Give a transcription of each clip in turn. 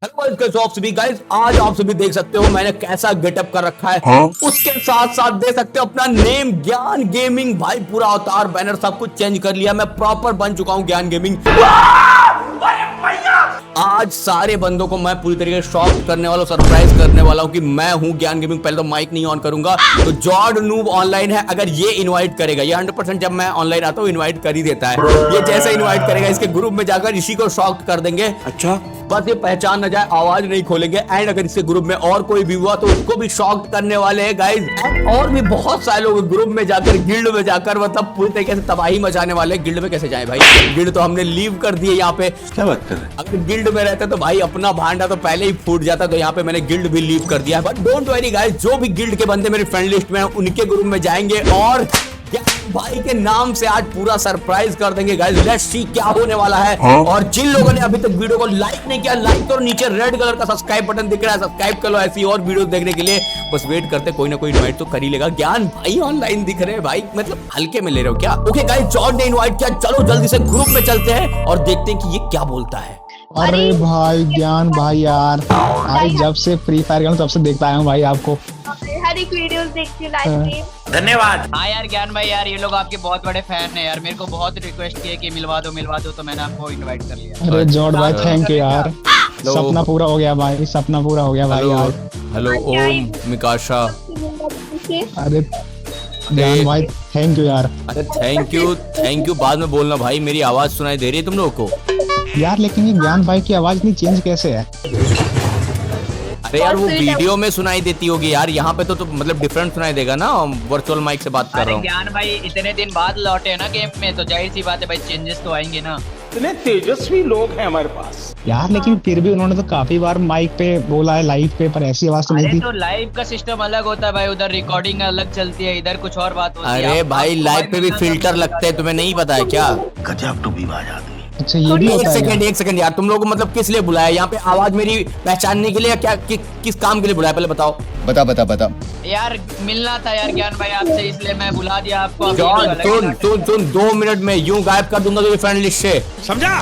Hello आप सभी guys, आज आप सभी देख सकते हो मैंने कैसा गेटअप कर रखा है। उसके साथ साथ देख सकते हो अपना नेम ज्ञान गेमिंग। भाई पूरा अवतार बैनर सब कुछ चेंज कर लिया, मैं प्रॉपर बन चुका हूँ ज्ञान गेमिंग। आज सारे बंदों को मैं पूरी तरीके से शॉक करने वाला हूँ, सरप्राइज करने वाला हूँ कि मैं हूँ ज्ञान गेमिंग। पहले तो माइक नहीं ऑन करूंगा। तो जॉर्ड नूब ऑनलाइन है, अगर ये इनवाइट करेगा, ये 100% जब मैं ऑनलाइन आता हूँ इनवाइट कर ही देता है। ये जैसे इनवाइट करेगा इसके ग्रुप में जाकर इसी को शॉक कर देंगे। अच्छा बस ये पहचान न जाए, आवाज नहीं खोलेंगे। एंड अगर इसके ग्रुप में और कोई भी हुआ तो उसको भी शॉक करने वाले हैं गाइस। और भी बहुत सारे लोग ग्रुप में जाकर, गिल्ड में जाकर मतलब पूरी तरीके से तबाही मचाने वाले हैं। गिल्ड में कैसे जाए भाई, गिल्ड तो हमने लीव कर दिए यहाँ पे। क्या बात कर रहे हैं? अगर गिल्ड में रहते तो भाई अपना भांडा तो पहले ही फूट जाता। तो यहाँ पे मैंने गिल्ड भी लीव कर दिया है। बट डोंट वरी गाइस, जो भी गिल्ड के बंदे मेरी फ्रेंड लिस्ट में हैं उनके ग्रुप में जाएंगे और भाई के नाम से आज पूरा सरप्राइज कर देंगे गाइस। लेट्स सी क्या होने वाला है। और जिन लोगों ने अभी तक वीडियो को लाइक नहीं किया, लाइक करो। नीचे रेड कलर का सब्सक्राइब बटन दिख रहा है, सब्सक्राइब कर लो ऐसी और वीडियो देखने के लिए। बस वेट करते, कोई ना कोई इनवाइट तो कर ही लेगा। ज्ञान भाई ऑनलाइन दिख रहे हैं भाई, मतलब हल्के में ले रहे हो क्या? ओके गाइस, जॉर्ड ने इनवाइट किया, चलो जल्दी से ग्रुप में चलते हैं और देखते हैं कि ये क्या बोलता है। अरे भाई ज्ञान भाई यार, भाई जब से फ्री फायर खेलूं तब से देखता आया हूँ भाई आपको। हर एक वीडियोस देखती हूँ लाइव स्ट्रीम। धन्यवाद। हाँ यार ज्ञान भाई, यार ये लोग आपके बहुत बड़े फैन हैं यार। मेरे को बहुत रिक्वेस्ट किए कि मिलवा दो, तो मैंने आपको इनवाइट कर लिया। अरे जॉर्ड भाई थैंक यू यार, सपना पूरा हो गया भाई, सपना पूरा हो गया भाई यार। हेलो ओम मिकाशा। अरे ज्ञान भाई थैंक यू यार। अरे थैंक यू बाद में बोलना भाई। मेरी आवाज सुनाई दे रही है तुम लोगों को? यार लेकिन ये ज्ञान भाई की आवाज इतनी चेंज कैसे है? अरे यार वो वीडियो में सुनाई देती होगी यार, यहाँ पे तो मतलब डिफरेंट सुनाई देगा ना। वर्चुअल माइक से बात कर रहा हूँ। ज्ञान भाई इतने दिन बाद लौटे हैं ना गेम में, तो जाहिर सी बात है भाई चेंजेस तो आएंगे ना। इतने तेजस्वी लोग हैं हमारे पास यार, लेकिन फिर भी उन्होंने तो काफी बार माइक पे बोला है लाइव पे, पर ऐसी आवाज तो नहीं थी। तो लाइव का सिस्टम अलग होता है भाई, उधर रिकॉर्डिंग अलग चलती है, इधर कुछ और बात होती है। अरे भाई लाइव पे भी फिल्टर लगते हैं, तुम्हें नहीं पता है क्या? गजब टू विवाद आदमी। अच्छा ये भी होता है? एक सेकंड यार, तुम लोग को मतलब किस लिए बुलाया यहाँ पे? आवाज मेरी पहचानने के लिए या क्या किस काम के लिए बुलाया पहले बताओ। बता यार मिलना था यार ज्ञान भाई आपसे, इसलिए मैं बुला दिया आपको। सुन 2 मिनट में यूं गायब कर दूंगा तुझे फ्रेंड लिस्ट से, समझा?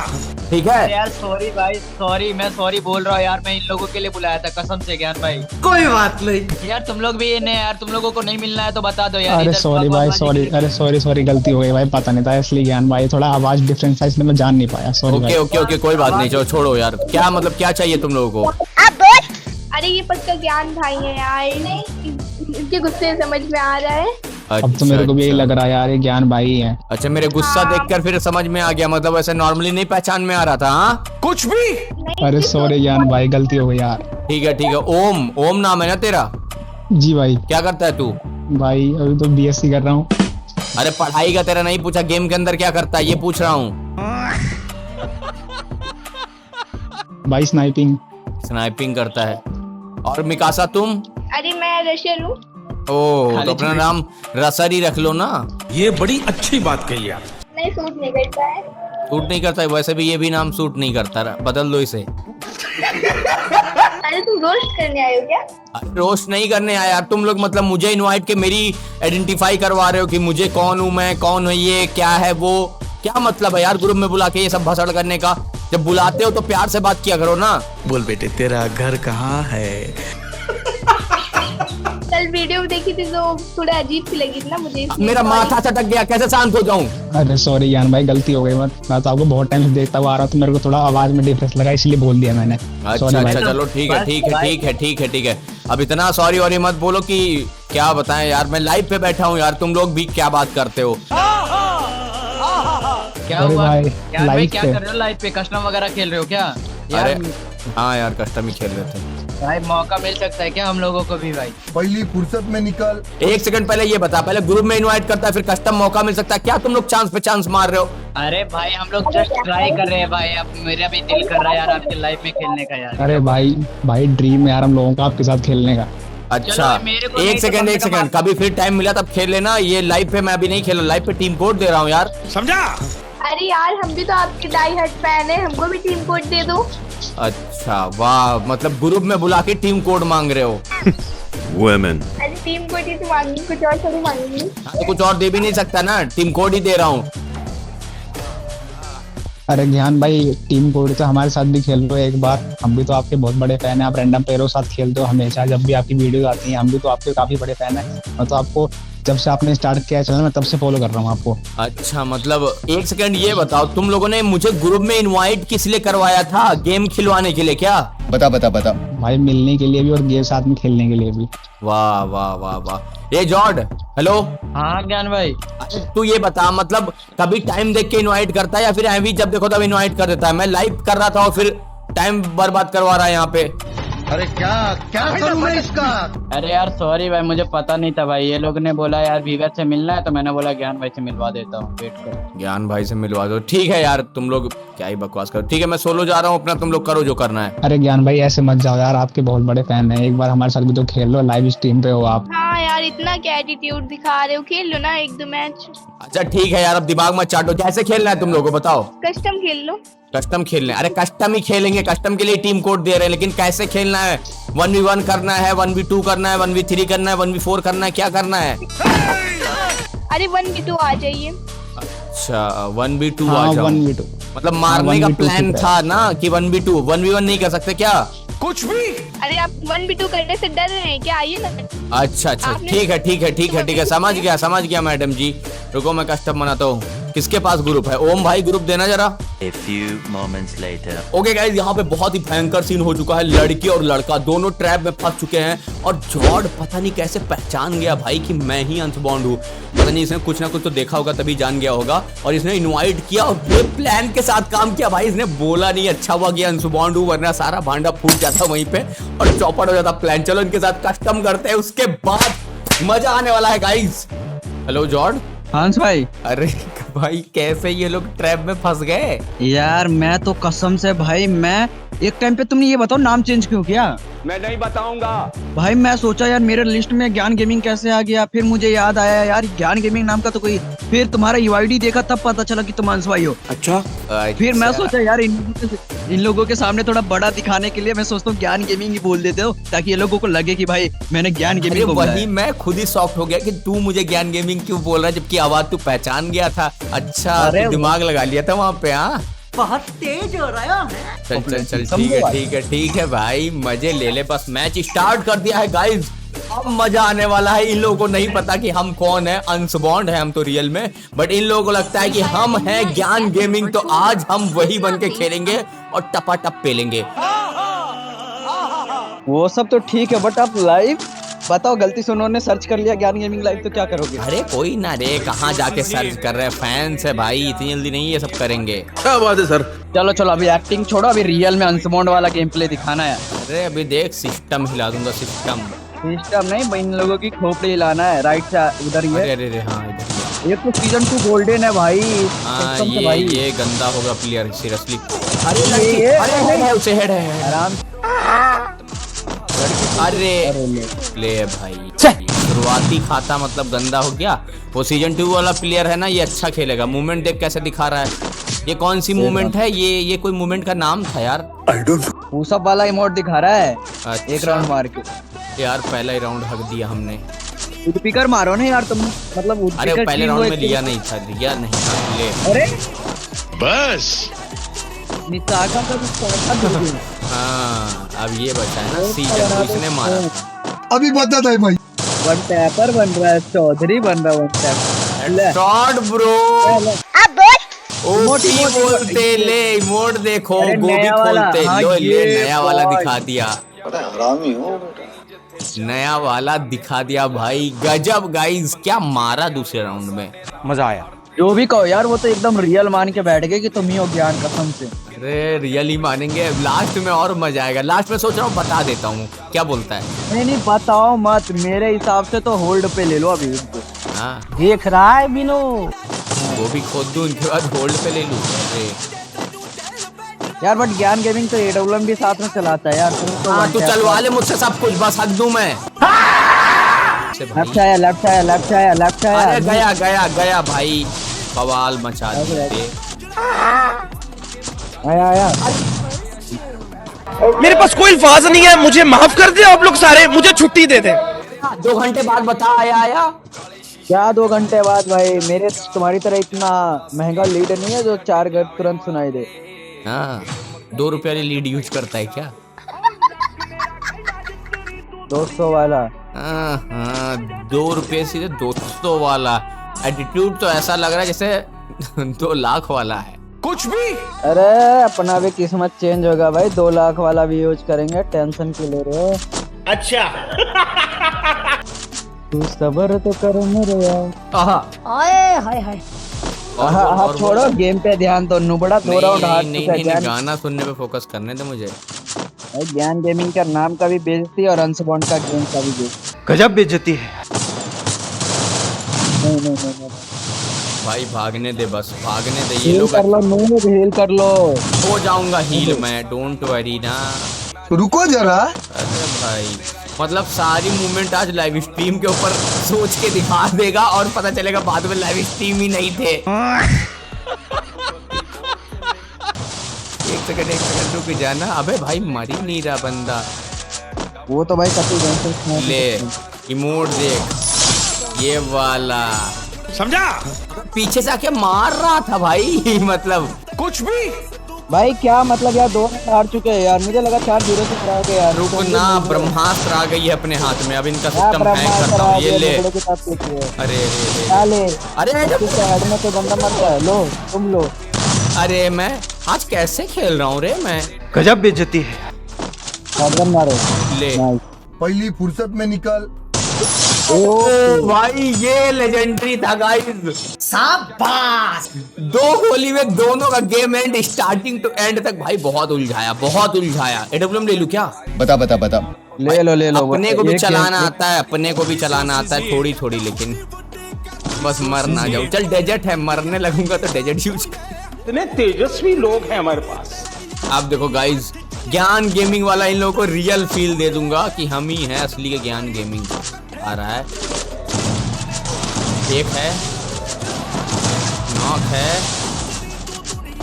ठीक है यार सॉरी भाई, मैं सॉरी बोल रहा हूँ यार। मैं इन लोगों के लिए बुलाया था कसम से ज्ञान भाई। कोई बात नहीं यार तुम लोग भी इन्हें यार, तुम लोगों को नहीं मिलना है तो बता दो यार। अरे सॉरी भाई सॉरी, अरे सॉरी गलती हो गई भाई, पता नहीं था इसलिए। ज्ञान भाई थोड़ा आवाज डिफरेंट था इसलिए मैं जान नहीं पाया, सॉरी। ओके कोई बात नहीं, चलो छोड़ो यार। क्या मतलब क्या चाहिए तुम लोगों को? अरे ये पक्का ज्ञान भाई है यार, इनके गुस्से समझ में आ रहा है। अब तो मेरे को भी यही लग रहा है यार, ये ज्ञान भाई है। अच्छा मेरे गुस्सा देखकर फिर समझ में आ गया, मतलब ऐसे नॉर्मली नहीं पहचान में आ रहा था? हाँ कुछ भी। अरे सॉरी ज्ञान भाई, गलती हो गई यार। ठीक है। ओम नाम है ना तेरा? जी भाई। क्या करता है तू? भाई अभी तो बीएससी कर रहा हूँ। अरे पढ़ाई का तेरा नहीं पूछा, गेम के अंदर क्या करता है ये पूछ रहा हूँ। भाई स्नाइपिंग करता है। और मिकासा तुम? अरे मैं रशियन हूँ। ओह तो अपना नाम रसर ही रख लो ना। ये बड़ी अच्छी बात कही आप। नहीं सूट नहीं करता है। सूट नहीं करता है? वैसे भी ये भी नाम सूट नहीं करता, बदल दो इसे। अरे तुम रोस्ट करने आए हो क्या? रोस्ट नहीं करने आया यार, तुम लोग मतलब मुझे इनवाइट के मेरी आइडेंटिफाई करवा रहे हो कि मुझे कौन हूँ मैं, कौन है ये, क्या है वो। क्या मतलब है यार ग्रुप में बुला के ये सब भसड़ करने का? जब बुलाते हो तो प्यार से बात किया करो ना। बोल बेटे तेरा घर कहाँ है? कल वीडियो देखी थी तो थोड़ा अजीब सी लगी थी ना मुझे, मेरा माथा चटक गया, कैसे शांत हो जाऊं? अरे सॉरी ज्ञान भाई, गलती हो गई। मैं तो आपको बहुत टाइम से देखता हुआ आ रहा, तो मेरे को थोड़ा आवाज में डिफरेंस लगा इसलिए बोल दिया मैंने। अच्छा चलो ठीक है। अब इतना सॉरी और मत बोलो कि क्या बताएं यार, मैं लाइव पे बैठा हूँ यार, तुम लोग भी क्या बात करते हो? क्या हुआ भाई, ज्ञान भाई क्या कर रहे हो लाइव पे? कस्टम वगैरह खेल रहे हो क्या? अरे हाँ यार कस्टम ही खेल रहे थे भाई। मौका मिल सकता है क्या हम लोगों को भी भाई? पहली फुर्सत में निकल। एक सेकंड पहले ये बता, पहले ग्रुप में इनवाइट करता है फिर कस्टम मौका मिल सकता है क्या? तुम लोग चांस पे चांस मार रहे हो? अरे भाई हम लोग जस्ट ट्राई कर रहे हैं भाई। अब मेरा भी दिल कर रहा है यार आपके लाइव में खेलने का यार। अरे भाई ड्रीम है यार हम लोगों का आपके साथ खेलने का। अच्छा एक सेकंड, कभी फिर टाइम मिला तब खेल लेना। ये लाइव पे मैं अभी नहीं खेल रहा, लाइव पे टीम कोड दे रहा हूँ यार, समझा? अरे यार हम भी तो आपके डाई हार्ट फैन है, हमको भी टीम कोड दे दो। अच्छा वाह, मतलब ग्रुप में बुला के टीम कोड मांग रहे हो? अरे टीम कोड ही तो मांगी, कुछ और थोड़ी मांगेंगे। तो कुछ और दे भी नहीं सकता ना, टीम कोड ही दे रहा हूँ। अरे ज्ञान भाई, टीम कोड तो हमारे साथ भी खेल लो एक बार, हम भी तो आपके बहुत बड़े फैन हैं। आप रैंडम प्लेयरों के साथ खेलते हो हमेशा, जब भी आपकी वीडियो आती है हम भी तो आपके काफी बड़े फैन हैं। मैं तो आपको जब से आपने स्टार्ट किया है चैनल, मैं तब से फॉलो कर रहा हूँ आपको। अच्छा मतलब एक सेकंड ये बताओ, तुम लोगों ने मुझे ग्रुप में इनवाइट किस लिए करवाया था? गेम खिलवाने के लिए क्या? बता बता बता। भाई मिलने के लिए भी और गेम साथ में खेलने के लिए भी। वाह वाह वाह वाह। ये जॉर्ड, हेलो। हाँ ज्ञान भाई। तू ये बता, मतलब कभी टाइम देख के इनवाइट करता है या फिर ऐवी जब देखो तब इनवाइट कर देता है? मैं लाइव कर रहा था और फिर टाइम बर्बाद करवा रहा है यहाँ पे। अरे क्या क्या करूं मैं इसका? अरे यार सॉरी भाई, मुझे पता नहीं था भाई। ये लोग ने बोला यार विवेक से मिलना है, तो मैंने बोला ज्ञान भाई से मिलवा देता हूँ, वेट करो। ज्ञान भाई से मिलवा दो, ठीक है यार। तुम लोग क्या ही बकवास करो, ठीक है मैं सोलो जा रहा हूँ अपना, तुम लोग करो जो करना है। अरे ज्ञान भाई ऐसे मत जाओ यार, आपके बहुत बड़े फैन हैं, एक बार हमारे साथ भी तो खेल लो, लाइव स्ट्रीम पे हो आप। हाँ यार, इतना क्या एटीट्यूड दिखा रहे हो, खेल लो ना एक दो मैच। अच्छा ठीक है यार, अब दिमाग मत चाटो। कैसे खेलना है तुम लोगों को बताओ? कस्टम खेल लो। कस्टम खेलने? अरे कस्टम ही खेलेंगे, कस्टम के लिए टीम कोड दे रहे हैं, लेकिन कैसे खेलना है? 1v1 करना है, 1v2 करना है, 1v3 करना है, 1v4 करना है, क्या करना है? अरे 1v2 आ जाइए। अच्छा 1v2 हाँ, आ जाओ। 1v2 मतलब मारने का 1v2 प्लान ठीक है। था ना कि 1v2, 1v1 नहीं कर सकते क्या? कुछ भी। अरे आप 1v2 करने से डर रहे हैं क्या? आइए ना। अच्छा अच्छा आपने- ठीक है ठीक है ठीक है ठीक है, समझ गया मैडम जी। रुको मैं कस्टम बनाता हूँ। किसके पास ग्रुप है? ओम भाई ग्रुप देना जरा। A few moments later. Okay guys, यहाँ पे बहुत ही भयंकर सीन हो चुका है। लड़की और लड़का दोनों ट्रैप में फंस चुके हैं और जॉर्ड पता नहीं कैसे पहचान गया भाई कि मैं ही अनसबाउंड हूँ। पता नहीं इसने कुछ ना कुछ तो देखा होगा तभी जान गया होगा, और इसने इनवाइट किया और पूरे प्लान के साथ काम किया भाई। इसने बोला नहीं, अच्छा हुआ कि अनसबाउंड हूँ, वरना सारा भांडा फूट जाता वहीं पे और चौपट हो जाता प्लान। चलो इनके साथ कस्टम करते हैं, उसके बाद मजा आने वाला है गाइस। हेलो जॉर्ड। हंस भाई। अरे भाई कैसे ये लोग ट्रैप में फंस गए? यार मैं तो कसम से भाई, मैं एक टाइम पे, तुमने ये बताओ नाम चेंज क्यों किया? मैं नहीं बताऊंगा भाई मैं सोचा यार मेरे लिस्ट में ज्ञान गेमिंग कैसे आ गया, फिर मुझे याद आया यार ज्ञान गेमिंग नाम का तो कोई, फिर तुम्हारा यूआईडी देखा तब पता चला कि तुम हंस भाई हो। अच्छा फिर मैं सोचा यार इन लोगों के सामने थोड़ा बड़ा दिखाने के लिए मैं सोचता हूँ ज्ञान गेमिंग ही बोल देते हो, ताकि ये लोगों को लगे कि भाई मैंने ज्ञान अरे गेमिंग को वही बुलाया। मैं खुद ही शॉक्ड हो गया कि तू मुझे ज्ञान गेमिंग क्यों बोल रहा है, जबकि आवाज तू पहचान गया था। अच्छा अरे तू दिमाग लगा लिया था वहाँ पे। हाँ बहुत तेज हो रहा है। चल चल चल ठीक है ठीक है ठीक है भाई, मजे ले ले। बस मैच स्टार्ट कर दिया है गाइस, अब मजा आने वाला है। इन लोगों को नहीं पता कि हम कौन है, अनसबाउंड है हम तो रियल में, बट इन लोगों को लगता है कि हम हैं ज्ञान गेमिंग। तो आज हम वही बन के खेलेंगे और टपाटप पेलेंगे। वो सब तो ठीक है, बट आप लाइव बताओ, गलती से उन्होंने सर्च कर लिया ज्ञान गेमिंग लाइव तो क्या करोगे? अरे कोई ना रे, कहाँ जाके सर्च कर रहे हैं, फैंस है भाई, इतनी जल्दी नहीं ये सब करेंगे। क्या बात है सर? चलो चलो अभी एक्टिंग छोड़ो, अभी रियल में अनसबाउंड वाला गेम प्ले दिखाना है। अरे अभी देख सिस्टम हिला दूंगा, सिस्टम। सिस्टम नहीं, इन लोगों की खोपड़ी हिलाना है। राइट से उधर ही अरे है। अरे हाँ इधर। ये तो सीजन 2 गोल्डन है भाई। हाँ कसम से भाई ये गंदा होगा प्लेयर सीरियसली। अरे ये- लड़की, ये- अरे हेड है, उसे हेड है। आराम। अरे ले भाई, शुरुआती खाता मतलब गंदा हो गया। वो सीजन 2 वाला प्लेयर है ना, ये अच्छा खेलेगा। मूवमेंट देख कैसे दिखा रहा है। ये कौन सी मूवमेंट है? ये कोई मूवमेंट का नाम था यार। पूसअप वाला इमोट दिखा रहा है। अच्छा। एक राउंड मार के यार पहला ही राउंड हक दिया हमने। वुडपिकर मारो ना यार तुम, मतलब अरे वुडपिकर पहले चीज राउंड वो में एक- लिया नहीं था, ले। अरे बस निताका का तो पौधा दे दो। हाँ अब ये बचा है ना सीजन 2, इसने मारा था। अभी बता था भाई। वन टैपर बन रहा है, चौधरी बन रहा है वन टैपर। ले, शॉट ब्रो। ओटी इमोट, बोलते ले, इमोट देखो, अरे गोभी नया वाला, खोलते हाँ, लो, ले ये नया वाला God। दिखा दिया। नया वाला दिखा दिया भाई, गजब गाइस, क्या मारा दूसरे राउंड में, मजा आया। जो भी कहो यार, वो तो एकदम रियल मान के बैठ गए कि तुम ही हो ज्ञान, कसम से। अरे रियली मानेंगे, लास्ट में और मजा आएगा। लास्ट में सोच रहा हूँ बता देता हूँ, क्या बोलता है? नहीं बताओ मत, मेरे हिसाब से तो होल्ड पे ले लो अभी इनको। हाँ देख रहा है बिनो, वो भी खोद दूं, उनके बाद होल्ड पे ले लूं। अरे यार बट ज्ञान गेमिंग तो एडब्ल्यूएम भी साथ में चलाता है यार। तुम तो हाँ one तू tap चलवा ले मुझसे सब कुछ, बस हक दूं मैं। लेफ्ट आया, लेफ्ट आया, लेफ्ट आया, लेफ्ट आया। अरे गया गया गया भाई, बवाल मचा दिए। आया आया। मेरे पास कोई अल्फाज नहीं है, मुझे माफ कर दे आप लोग सारे, मुझे छुट्टी दे दे। 2 घंटे बाद बता, आया आया। क्या 2 घंटे बाद भाई? मेरे तुम्हारी तरह इतना महंगा लीड नहीं है जो 4 घर तुरंत सुनाई दे। हाँ 2 रुपये वाली लीड यूज करता है क्या? 200 वाला। हाँ 2 रुपये सीधे 200 वाला। एटीट्यूड तो ऐसा लग रहा है जैसे 2 लाख वाला है। कुछ भी। अरे अपना भी किस्मत चेंज होगा भाई, 2 लाख वाला भी यूज करेंगे, टेंशन क्यों ले रहे हो? अच्छा। तू सब्र तो कर मेरे यार। हाय हाय हाय। आप छोड़ो, गेम पे ध्यान तो नुबड़ा 2 राउंड हार चुका है। ज्ञान गाना सुनने पे फोकस करने दे मुझे। भाई ज्ञान गेमिंग का नाम का भी बेइज्जती और अंशबॉन्ड का गेम का भी बेइज्जती। गजब बेइज्जती है। नहीं। भाई भागने दे, बस भागने दे। ये हील लोग कर लो, हील कर लो। हो जाऊंगा हील मैं, डोंट वरी ना। रुको जरा। अरे भाई मतलब सारी मूवमेंट आज लाइव स्ट्रीम के ऊपर सोच के दिखा देगा और पता चलेगा बाद में लाइव स्ट्रीम ही नहीं थे। एक सेकंड रुक जाना। अबे भाई मर ही नहीं रहा बंदा। वो तो भाई काफी ले इमोट देख, ये वाला समझा? पीछे से आके मार रहा था भाई। मतलब कुछ भी। भाई क्या मतलब यार, 2 राउंड हार चुके हैं यार। मुझे लगा 4-0 से हराओगे यार। रुक ना, ब्रह्मास्त्र आ गई है अपने हाथ में। अब इनका सिस्टम हैक करता हूँ। ये ले। अरे अरे हेड में तो बंदा मरता है। लो तुम लो। अरे मैं आज कैसे खेल रहा हूँ रे मैं। गजब बेइज्जती है। शॉटगन मारो। ले पहली फुर्सत में निकल। ओ भाई ये लेजेंडरी था गाइस। शाबाश। 2 गोली में दोनों का game and starting to end तक भाई बहुत उलझाया। एडब्ल्यूएम ले लूं क्या? बता। ले लो। अपने को भी चलाना आता है, थोड़ी लेकिन बस मर ना जाऊं। चल डेजर्ट है, मरने लगूंगा तो डेजर्ट यूज। इतने तेजस्वी लोग हैं हमारे पास। अब देखो गाइस, ज्ञान गेमिंग वाला इन लोगों को रियल फील दे दूंगा कि हम ही हैं असली के ज्ञान गेमिंग। आ रहा है, एक है, नॉक है,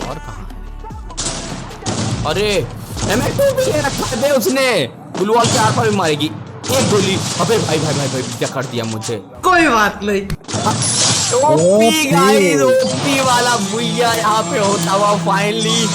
और कहाँ? अरे M2 भी ले रखा है उसने। गुलवाल के आर-पार भी मारेगी। एक गोली। अबे भाई क्या कर दिया मुझे। कोई बात नहीं। ओपी गाइस, ओपी वाला भुइया यहाँ पे होता हुआ फाइनली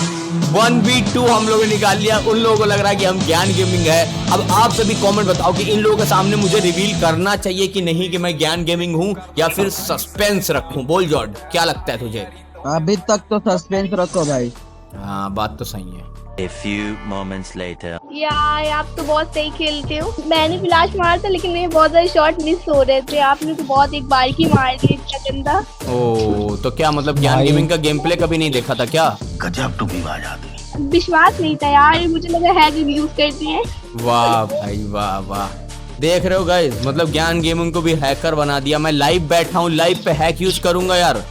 1v2 हम लोगों ने निकाल लिया। उन लोगों को लग रहा है कि हम ज्ञान गेमिंग है। अब आप सभी कमेंट बताओ कि इन लोगों के सामने मुझे रिवील करना चाहिए कि नहीं कि मैं ज्ञान गेमिंग हूँ, या फिर सस्पेंस रखूं। बोल जॉर्ड, क्या लगता है तुझे? अभी तक तो सस्पेंस रखो भाई। हाँ बात तो सही है। A few moments later. यार आप तो बहुत सही खेलते हो। मैंने फ्लैश मारा था लेकिन मेरे बहुत सारे शॉट मिस हो रहे थे। आपने तो बहुत एक बार की मार दी, इतना गंदा। ओ तो क्या मतलब ज्ञान गेमिंग का गेम प्ले कभी नहीं देखा था क्या? गजब टू भी बाज आदमी। विश्वास नहीं था यार, मुझे लगा हैक यूज करते हैं। वाह भाई वाह। देख रहे हो गाइस, मतलब ज्ञान गेमिंग को भी हैकर बना दिया। मैं लाइव बैठा हूँ, लाइव पे हैक यूज करूंगा यार।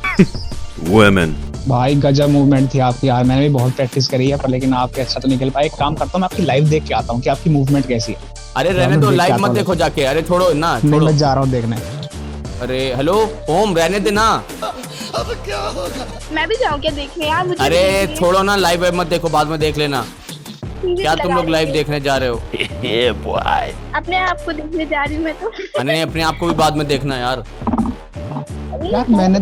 भाई गजब मूवमेंट थी आपकी यार। मैंने भी बहुत प्रैक्टिस करी है पर लेकिन आपके अच्छा तो निकल पाया। एक काम करता हूँ, मैं आपकी लाइव देख के आता हूँ कि आपकी मूवमेंट कैसी है। अरे रहने दो, लाइव मत देखो जाके। अरे छोड़ो ना, छोड़ो। मैं जा रहा हूँ देखने। अरे हेलो ओम, रहने दे ना। मैं भी जाऊँ क्या देखने यार? मुझे अरे छोड़ो ना, लाइव मत देखो, बाद में देख लेना। क्या तुम लोग लाइव देखने जा रहे हो? अपने आप को देखने जा रही हूँ मैं तो। अरे अपने आप को भी बाद में देखना यार। यार मैंने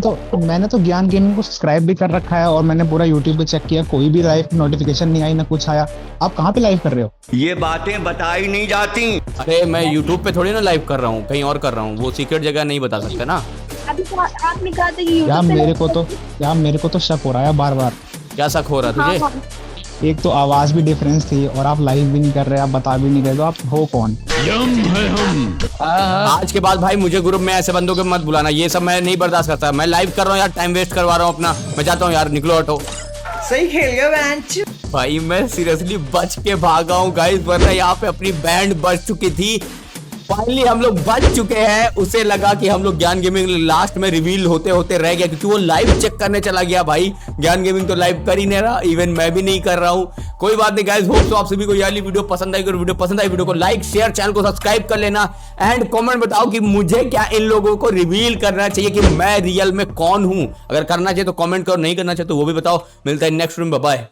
तो ज्ञान गेमिंग को सब्सक्राइब भी कर रखा है और मैंने पूरा यूट्यूब पे चेक किया, कोई भी लाइव नोटिफिकेशन नहीं आई, ना कुछ आया। आप कहाँ पे लाइव कर रहे हो? ये बातें बताई नहीं जाती। अरे मैं यूट्यूब पे थोड़ी ना लाइव कर रहा हूँ, कहीं और कर रहा हूँ। वो सीक्रेट जगह नहीं बता सकते ना। अभी तो आपने कहा था कि यार मेरे को तो शक हो रहा है बार। क्या शक हो रहा है तुझे? एक तो आवाज भी डिफरेंस थी और आप लाइव भी नहीं कर रहे, आप बता भी नहीं रहे, तो आप हो कौन? आज के बाद भाई मुझे ग्रुप में ऐसे बंदों को मत बुलाना। ये सब मैं नहीं बर्दाश्त करता। मैं लाइव कर रहा हूँ यार, टाइम वेस्ट करवा रहा हूँ अपना। मैं जाता हूँ यार, निकलो हटो। सही खेल गया बेंच भाई। मैं सीरियसली बच के भागा हूँ गाइस, वरना यहाँ पे अपनी बैंड बच चुकी थी। फाइनली हम लोग बच चुके हैं। उसे लगा कि हम लोग ज्ञान गेमिंग लास्ट में रिवील होते होते रह गया, क्योंकि वो लाइव चेक करने चला गया। भाई ज्ञान गेमिंग तो लाइव कर ही नहीं रहा, इवन मैं भी नहीं कर रहा हूँ। कोई बात नहीं गाइस, होप तो आप सभी को ये वीडियो पसंद आई। अगर वीडियो पसंद आई, वीडियो को लाइक शेयर, चैनल को सब्सक्राइब कर लेना एंड कमेंट बताओ कि मुझे क्या इन लोगों को रिवील करना चाहिए कि मैं रियल में कौन हूं। अगर करना चाहिए तो कमेंट करो, नहीं करना चाहिए तो वो भी बताओ। मिलता है नेक्स्ट वीडियो में, बाय।